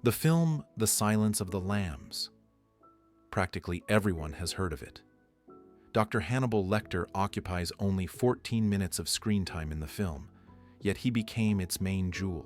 The film The Silence of the Lambs. Practically everyone has heard of it. Dr. Hannibal Lecter occupies only 14 minutes of screen time in the film, yet he became its main jewel.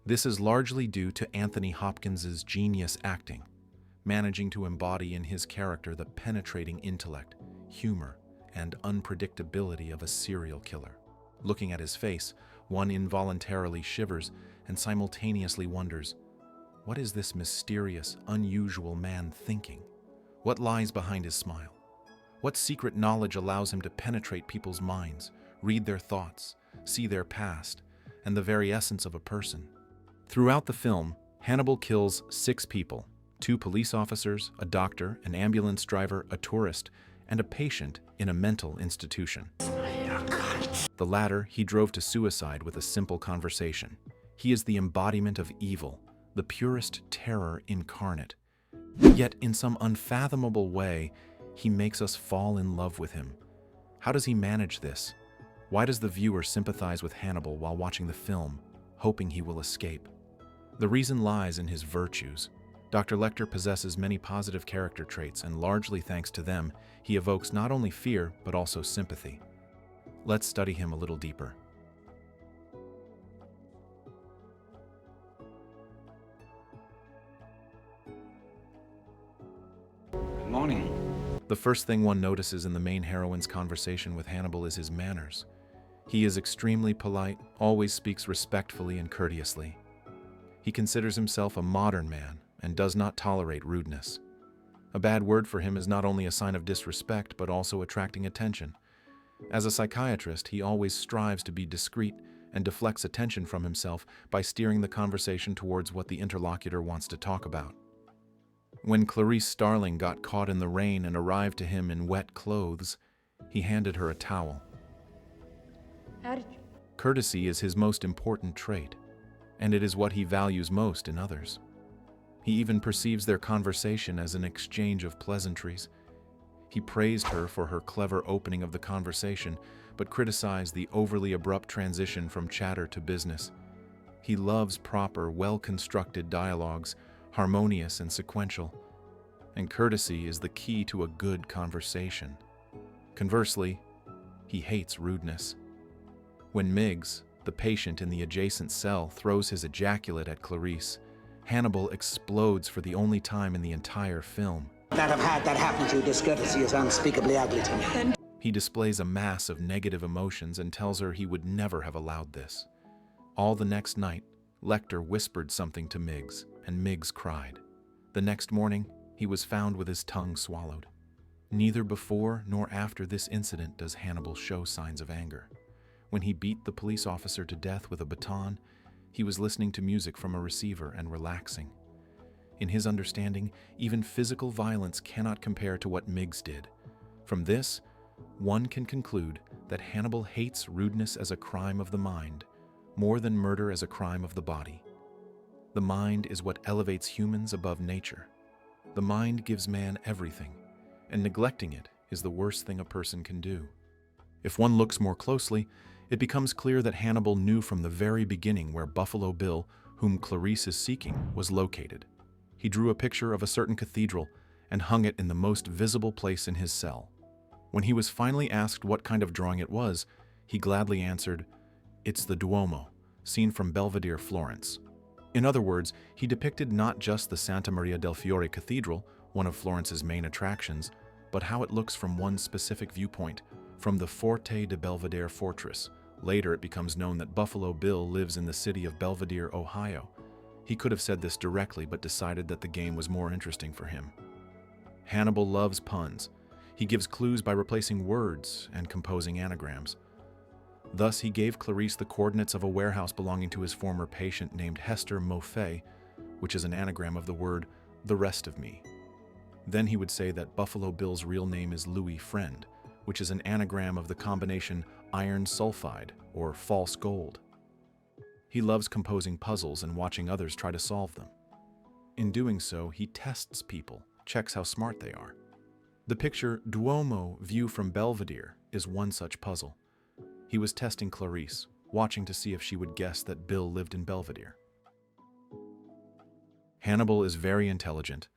This is largely due to Anthony Hopkins' genius acting, managing to embody in his character the penetrating intellect, humor, and unpredictability of a serial killer. Looking at his face, one involuntarily shivers and simultaneously wonders, what is this mysterious, unusual man thinking? What lies behind his smile? What secret knowledge allows him to penetrate people's minds, read their thoughts, see their past, and the very essence of a person? Throughout the film, Hannibal kills 6 people, 2 police officers, a doctor, an ambulance driver, a tourist, and a patient in a mental institution. The latter he drove to suicide with a simple conversation. He is the embodiment of evil, the purest terror incarnate. Yet, in some unfathomable way, he makes us fall in love with him. How does he manage this? Why does the viewer sympathize with Hannibal while watching the film, hoping he will escape? The reason lies in his virtues. Dr. Lecter possesses many positive character traits, and largely thanks to them, he evokes not only fear, but also sympathy. Let's study him a little deeper. Good morning. The first thing one notices in the main heroine's conversation with Hannibal is his manners. He is extremely polite, always speaks respectfully and courteously. He considers himself a modern man and does not tolerate rudeness. A bad word for him is not only a sign of disrespect, but also attracting attention. As a psychiatrist, he always strives to be discreet and deflects attention from himself by steering the conversation towards what the interlocutor wants to talk about. When Clarice Starling got caught in the rain and arrived to him in wet clothes, he handed her a towel. How did you? Courtesy is his most important trait, and it is what he values most in others. He even perceives their conversation as an exchange of pleasantries. He praised her for her clever opening of the conversation, but criticized the overly abrupt transition from chatter to business. He loves proper, well-constructed dialogues, harmonious and sequential, and courtesy is the key to a good conversation. Conversely, he hates rudeness. When Miggs, the patient in the adjacent cell, throws his ejaculate at Clarice, Hannibal explodes for the only time in the entire film. That I've had that happen to you, discourtesy is unspeakably ugly to me. He displays a mass of negative emotions and tells her he would never have allowed this. All the next night, Lecter whispered something to Miggs, and Miggs cried. The next morning, he was found with his tongue swallowed. Neither before nor after this incident does Hannibal show signs of anger. When he beat the police officer to death with a baton, he was listening to music from a receiver and relaxing. In his understanding, even physical violence cannot compare to what Miggs did. From this, one can conclude that Hannibal hates rudeness as a crime of the mind, more than murder as a crime of the body. The mind is what elevates humans above nature. The mind gives man everything, and neglecting it is the worst thing a person can do. If one looks more closely, it becomes clear that Hannibal knew from the very beginning where Buffalo Bill, whom Clarice is seeking, was located. He drew a picture of a certain cathedral and hung it in the most visible place in his cell. When he was finally asked what kind of drawing it was, he gladly answered, "It's the Duomo, seen from Belvedere, Florence." In other words, he depicted not just the Santa Maria del Fiore Cathedral, one of Florence's main attractions, but how it looks from one specific viewpoint, from the Forte de Belvedere fortress. Later, it becomes known that Buffalo Bill lives in the city of Belvedere, Ohio. He could have said this directly, but decided that the game was more interesting for him. Hannibal loves puns. He gives clues by replacing words and composing anagrams. Thus, he gave Clarice the coordinates of a warehouse belonging to his former patient named Hester Moffett, which is an anagram of the word, "the rest of me." Then he would say that Buffalo Bill's real name is Louis Friend, which is an anagram of the combination iron sulfide, or false gold. He loves composing puzzles and watching others try to solve them. In doing so, he tests people, checks how smart they are. The picture Duomo View from Belvedere is one such puzzle. He was testing Clarice, watching to see if she would guess that Bill lived in Belvedere. Hannibal is very intelligent,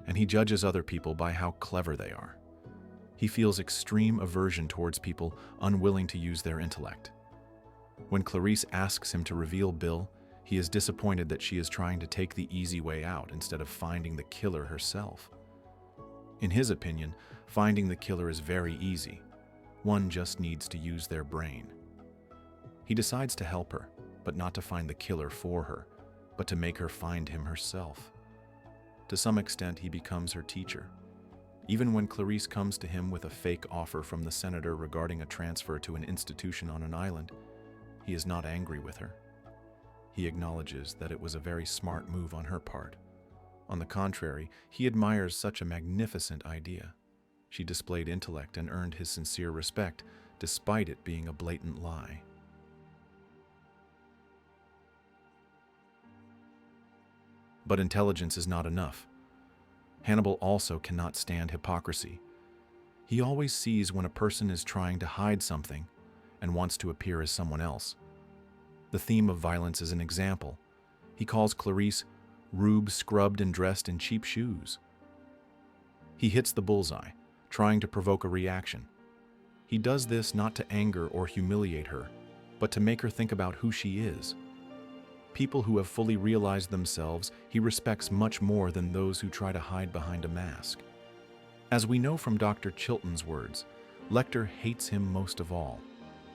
and he judges other people by how clever they are. He feels extreme aversion towards people unwilling to use their intellect. When Clarice asks him to reveal Bill, he is disappointed that she is trying to take the easy way out instead of finding the killer herself. In his opinion, finding the killer is very easy. One just needs to use their brain. He decides to help her, but not to find the killer for her, but to make her find him herself. To some extent, he becomes her teacher. Even when Clarice comes to him with a fake offer from the senator regarding a transfer to an institution on an island, he is not angry with her. He acknowledges that it was a very smart move on her part. On the contrary, he admires such a magnificent idea. She displayed intellect and earned his sincere respect, despite it being a blatant lie. But intelligence is not enough. Hannibal also cannot stand hypocrisy. He always sees when a person is trying to hide something and wants to appear as someone else. The theme of violence is an example. He calls Clarice Rube scrubbed and dressed in cheap shoes. He hits the bullseye, trying to provoke a reaction. He does this not to anger or humiliate her, but to make her think about who she is. People who have fully realized themselves, he respects much more than those who try to hide behind a mask. As we know from Dr. Chilton's words, Lecter hates him most of all.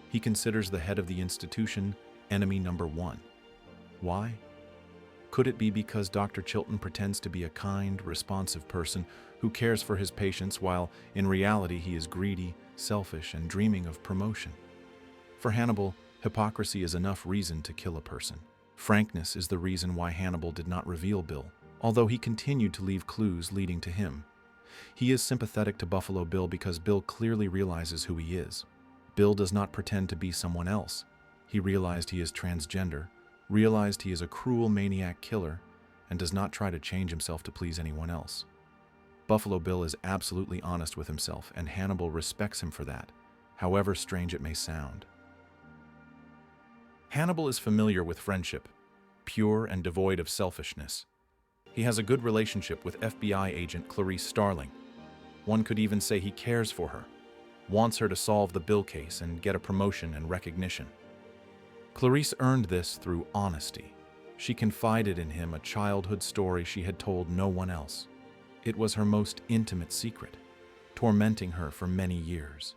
He considers the head of the institution enemy number one. Why? Could it be because Dr. Chilton pretends to be a kind, responsive person who cares for his patients while, in reality, he is greedy, selfish, and dreaming of promotion? For Hannibal, hypocrisy is enough reason to kill a person. Frankness is the reason why Hannibal did not reveal Bill, although he continued to leave clues leading to him. He is sympathetic to Buffalo Bill because Bill clearly realizes who he is. Bill does not pretend to be someone else. He realized he is transgender, realized he is a cruel maniac killer, and does not try to change himself to please anyone else. Buffalo Bill is absolutely honest with himself, and Hannibal respects him for that, however strange it may sound. Hannibal is familiar with friendship, pure and devoid of selfishness. He has a good relationship with FBI agent Clarice Starling. One could even say he cares for her, wants her to solve the Bill case and get a promotion and recognition. Clarice earned this through honesty. She confided in him a childhood story she had told no one else. It was her most intimate secret, tormenting her for many years.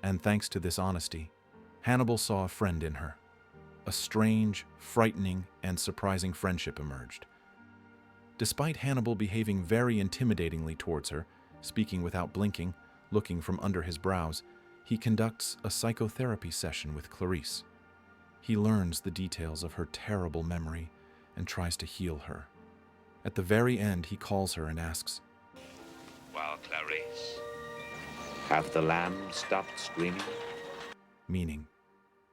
And thanks to this honesty, Hannibal saw a friend in her. A strange, frightening, and surprising friendship emerged. Despite Hannibal behaving very intimidatingly towards her, speaking without blinking, looking from under his brows, he conducts a psychotherapy session with Clarice. He learns the details of her terrible memory and tries to heal her. At the very end, he calls her and asks, "Well, Clarice, have the lambs stopped screaming?" Meaning,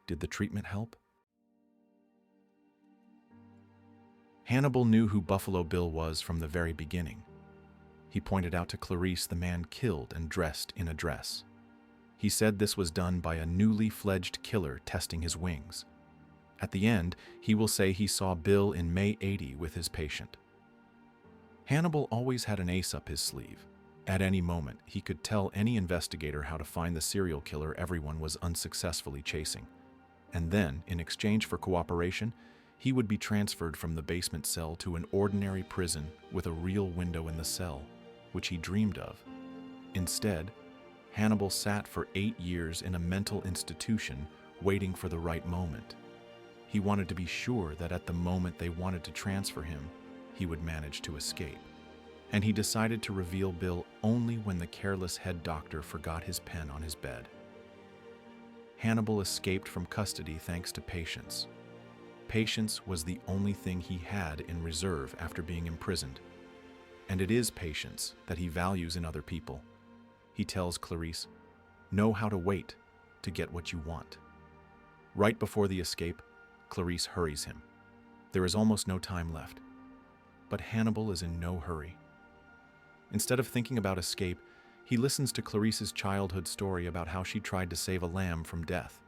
did the treatment help? Hannibal knew who Buffalo Bill was from the very beginning. He pointed out to Clarice the man killed and dressed in a dress. He said this was done by a newly fledged killer testing his wings. At the end, he will say he saw Bill in May 80 with his patient. Hannibal always had an ace up his sleeve. At any moment, he could tell any investigator how to find the serial killer everyone was unsuccessfully chasing. And then, in exchange for cooperation, he would be transferred from the basement cell to an ordinary prison with a real window in the cell, which he dreamed of. Instead, Hannibal sat for 8 years in a mental institution waiting for the right moment. He wanted to be sure that at the moment they wanted to transfer him, he would manage to escape. And he decided to reveal Bill only when the careless head doctor forgot his pen on his bed. Hannibal escaped from custody thanks to patience. Patience was the only thing he had in reserve after being imprisoned. And it is patience that he values in other people. He tells Clarice, "Know how to wait to get what you want." Right before the escape, Clarice hurries him. There is almost no time left. But Hannibal is in no hurry. Instead of thinking about escape, he listens to Clarice's childhood story about how she tried to save a lamb from death.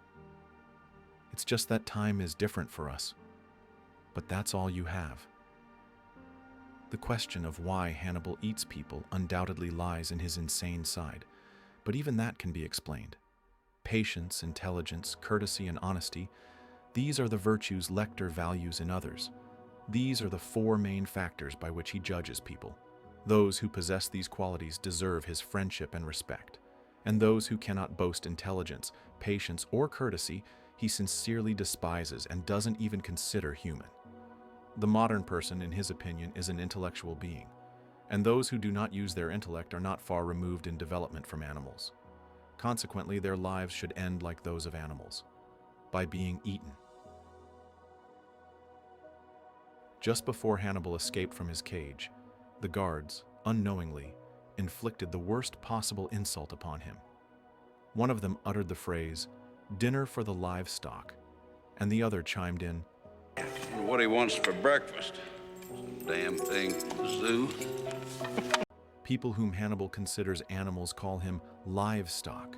It's just that time is different for us. But that's all you have. The question of why Hannibal eats people undoubtedly lies in his insane side, but even that can be explained. Patience, intelligence, courtesy, and honesty, these are the virtues Lecter values in others. These are the four main factors by which he judges people. Those who possess these qualities deserve his friendship and respect, and those who cannot boast intelligence, patience, or courtesy, he sincerely despises and doesn't even consider human. The modern person, in his opinion, is an intellectual being, and those who do not use their intellect are not far removed in development from animals. Consequently, their lives should end like those of animals, by being eaten. Just before Hannibal escaped from his cage, the guards, unknowingly, inflicted the worst possible insult upon him. One of them uttered the phrase, "Dinner for the livestock," and the other chimed in, "What he wants for breakfast. Damn thing from the zoo." People whom Hannibal considers animals call him livestock.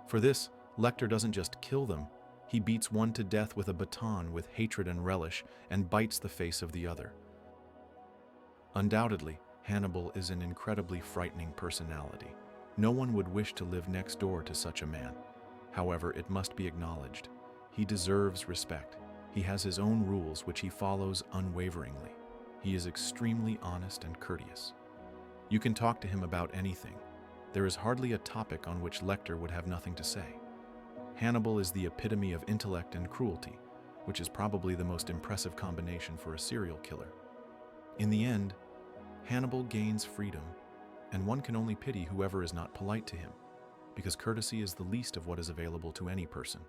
For this, Lecter doesn't just kill them, he beats one to death with a baton with hatred and relish and bites the face of the other. Undoubtedly, Hannibal is an incredibly frightening personality. No one would wish to live next door to such a man. However, it must be acknowledged, he deserves respect. He has his own rules which he follows unwaveringly. He is extremely honest and courteous. You can talk to him about anything. There is hardly a topic on which Lecter would have nothing to say. Hannibal is the epitome of intellect and cruelty, which is probably the most impressive combination for a serial killer. In the end, Hannibal gains freedom, and one can only pity whoever is not polite to him, because courtesy is the least of what is available to any person.